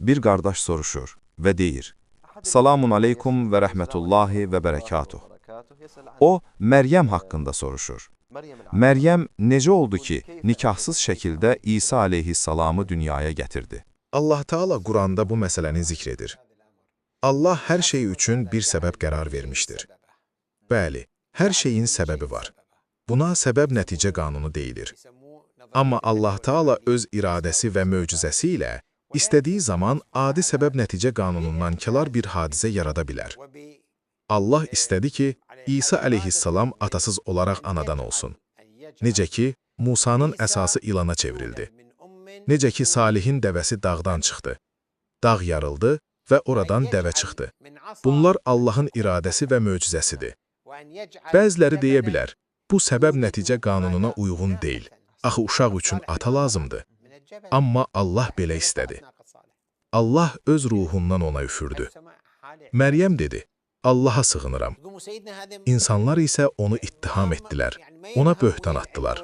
bir qardaş soruşur və deyir: Salamun aleykum və rəhmətullahi və bərəkatuh. O, Məryəm haqqında soruşur. Məryəm necə oldu ki, nikahsız şəkildə İsa aleyhissalamı dünyaya gətirdi? Allah Teala Quranda bu məsələni zikr edir. Allah hər şey üçün bir səbəb qərar vermişdir. Bəli, hər şeyin səbəbi var. Buna səbəb-nəticə qanunu deyilir. Amma Allah Teala öz iradəsi və möcüzəsi ilə istədiyi zaman adi səbəb-nəticə qanunundan kənar bir hadisə yarada bilər. Allah istədi ki, İsa aleyhissalam atasız olaraq anadan olsun. Necə ki, Musanın əsası ilana çevrildi. Necə ki, Salihin dəvəsi dağdan çıxdı. Dağ yarıldı və oradan dəvə çıxdı. Bunlar Allahın iradəsi və möcüzəsidir. Bəziləri deyə bilər, bu səbəb-nəticə qanununa uyğun deyil. Axı uşaq üçün ata lazımdır. Amma Allah belə istədi. Allah öz ruhundan ona üfürdü. Məryəm dedi: Allaha sığınıram. İnsanlar isə onu ittiham etdilər. Ona böhtan atdılar.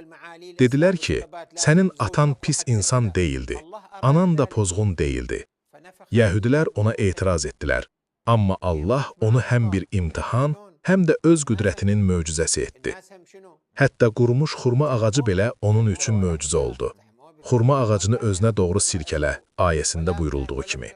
Dedilər ki, sənin atan pis insan deyildi. Anan da pozğun deyildi. Yəhudilər ona etiraz etdilər. Amma Allah onu həm bir imtihan, həm də öz qüdrətinin möcüzəsi etdi. Hətta qurumuş xurma ağacı belə onun üçün möcüzə oldu. Xurma ağacını özünə doğru sirkələ ayəsində buyurulduğu kimi.